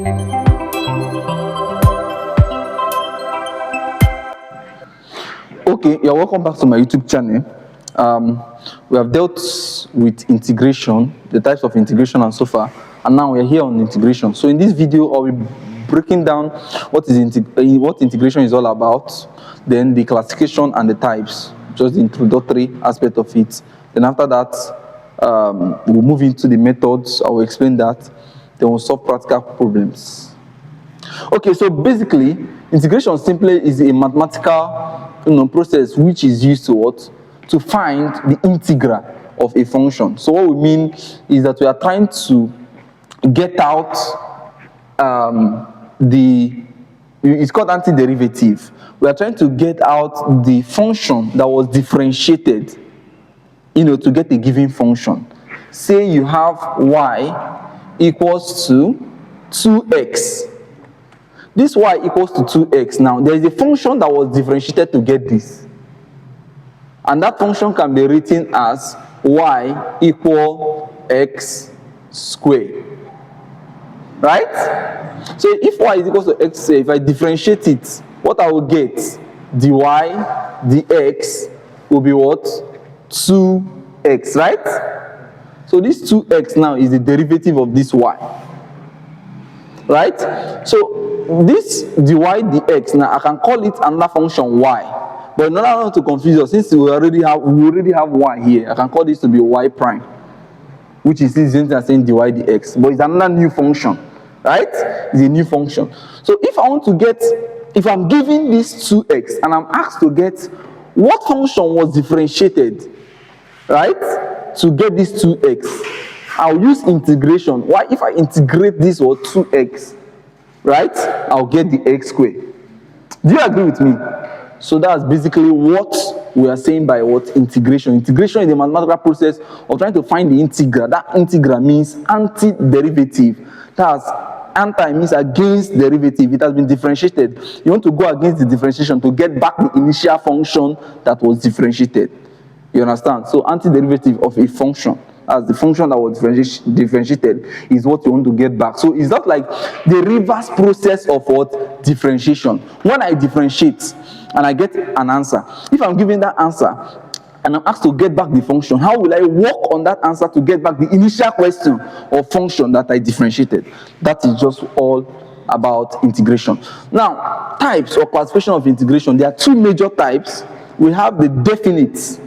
Okay, you're welcome back to my YouTube channel. We have dealt with integration, the types of integration and so far, and now we're here on integration. So in this video, I'll be breaking down what integration is all about, then the classification and the types, just the introductory aspect of it. Then after that, we'll move into the methods. I will explain that. Then we'll solve practical problems. Okay, so basically, integration simply is a mathematical process which is used to what? To find the integral of a function. So what we mean is that we are trying to get out it's called antiderivative. We are trying to get out the function that was differentiated, to get a given function. Say you have y equals to 2x. This y equals to 2x. Now, there is a function that was differentiated to get this. And that function can be written as y equal x squared. Right? So if y is equal to x squared, if I differentiate it, what I will get, dy dx will be what? 2x, right? So this 2x now is the derivative of this y. Right? So this dy dx, now I can call it another function y. But in order not to confuse us, since we already have y here, I can call this to be y prime, which is the same thing as saying dy dx. But it's another new function. Right? It's a new function. So if I'm given this 2x and I'm asked to get what function was differentiated, right, to get this 2x, I'll use integration. Why? If I integrate this or 2x, right, I'll get the x squared. Do you agree with me? So that's basically what we are saying by what? Integration. Integration is the mathematical process of trying to find the integral. That integral means antiderivative. That's anti means against derivative. It has been differentiated. You want to go against the differentiation to get back the initial function that was differentiated. You understand? So antiderivative of a function, as the function that was differentiated, is what you want to get back. So it's not like the reverse process of what? Differentiation. When I differentiate and I get an answer, if I'm given that answer and I'm asked to get back the function, how will I work on that answer to get back the initial question or function that I differentiated? That is just all about integration. Now, types or classification of integration, there are two major types. We have the definite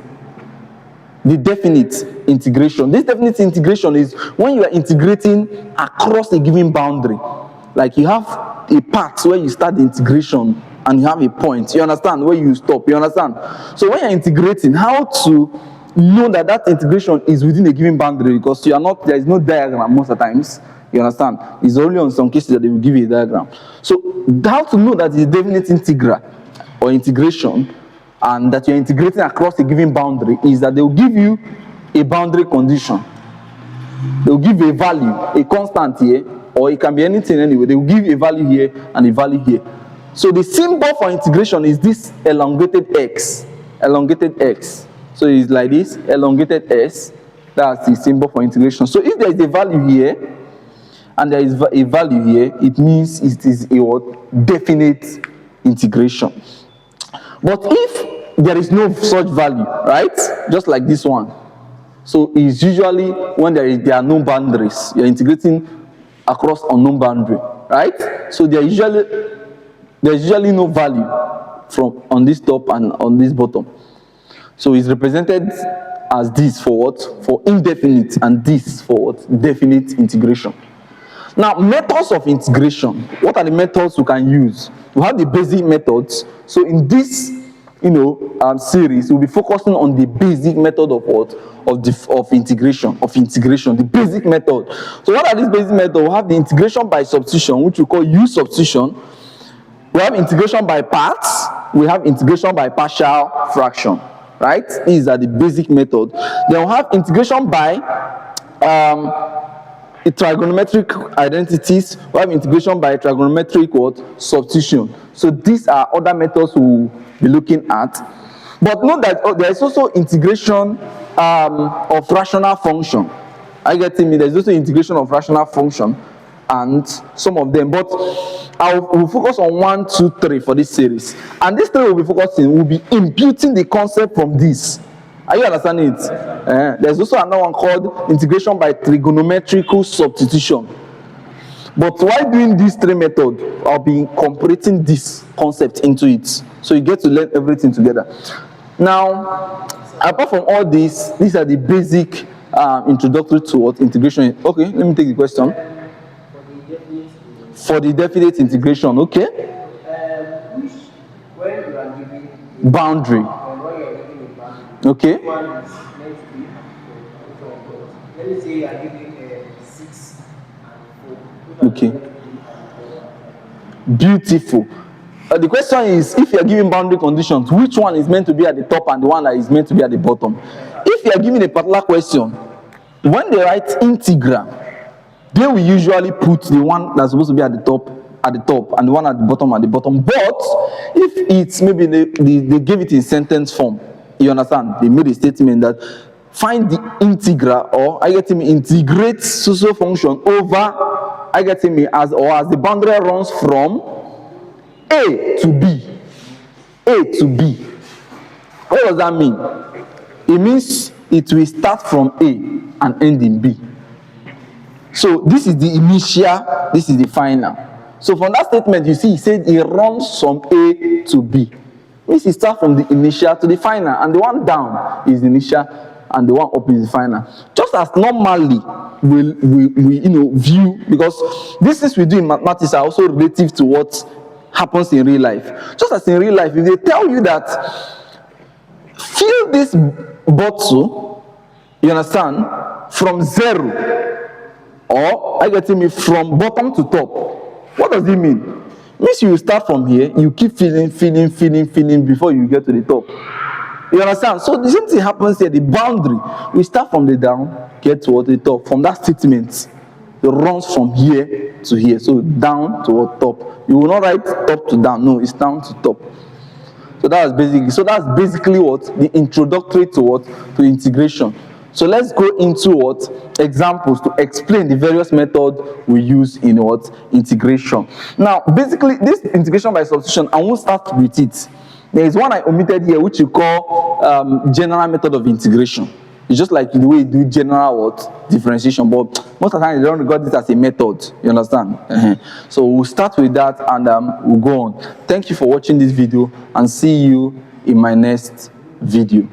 integration. This definite integration is when you are integrating across a given boundary. Like you have a path where you start the integration and you have a point. You understand? Where you stop. You understand? So when you're integrating, how to know that that integration is within a given boundary, because there is no diagram most of the times. You understand? It's only on some cases that they will give you a diagram. So how to know that it's a definite integral or integration and that you're integrating across a given boundary is that they will give you a boundary condition. They will give a value, a constant here, or it can be anything anyway. They will give a value here and a value here. So the symbol for integration is this elongated x. Elongated x. So it's like this, elongated s. That's the symbol for integration. So if there is a value here and there is a value here, it means it is a what? Definite integration. But if there is no such value, right? Just like this one. So it's usually when there are no boundaries. You're integrating across unknown boundary, right? So there's usually no value from on this top and on this bottom. So it's represented as this for what? For indefinite, and this for what? Definite integration. Now, methods of integration. What are the methods we can use? We have the basic methods. So in this series, we'll be focusing on the basic method of what? Of integration, the basic method. So what are these basic methods? We have the integration by substitution, which we call U substitution. We have integration by parts. We have integration by partial fraction, right? These are the basic method. Then we have integration by trigonometric identities. We have integration by trigonometric what? Substitution. So these are other methods we'll be looking at. But note that there is also integration of rational function. Are you getting me? There's also integration of rational function. and some of them, but we'll focus on 1, 2, 3 for this series. And this 3 we'll be imputing the concept from this. Are you understanding it? There's also another one called integration by trigonometrical substitution. But while doing these 3 methods, I'll be incorporating this concept into it. So you get to learn everything together. Now, apart from all this, these are the basic introductory to what integration is. Okay, let me take the question. For the definite integration, okay? When you are giving boundary. Okay. One is meant to be. Let me say you are giving 6 and 4. Okay. Beautiful. The question is, if you are giving boundary conditions, which one is meant to be at the top and the one that is meant to be at the bottom? If you are given a particular question, when they write integral, they will usually put the one that's supposed to be at the top, and the one at the bottom at the bottom. But if it's maybe they gave it in sentence form, you understand? They made a statement that find the integral, or I get me integrate social function over, I get me as the boundary runs from A to B. A to B. What does that mean? It means it will start from A and end in B. So this is the initial, this is the final. So from that statement, you see, it said it runs from A to B. It means it starts from the initial to the final, and the one down is the initial, and the one up is the final. Just as normally we view, because these things we do in mathematics are also relative to what happens in real life. Just as in real life, if they tell you that fill this bottle, you understand, from 0, or I get me from bottom to top. What does it mean? It means you start from here, you keep filling before you get to the top. You understand? So the same thing happens here. The boundary, we start from the down, get to the top. From that statement, it runs from here to here. So down to top. You will not write top to down. No, it's down to top. So that's basically what the introductory to what to integration. So let's go into what examples to explain the various methods we use in what integration. Now, basically, this integration by substitution, I won't start with it. There is one I omitted here, which you call general method of integration. It's just like the way you do general what differentiation, but most of the time you don't regard it as a method. You understand? So we'll start with that and we'll go on. Thank you for watching this video, and see you in my next video.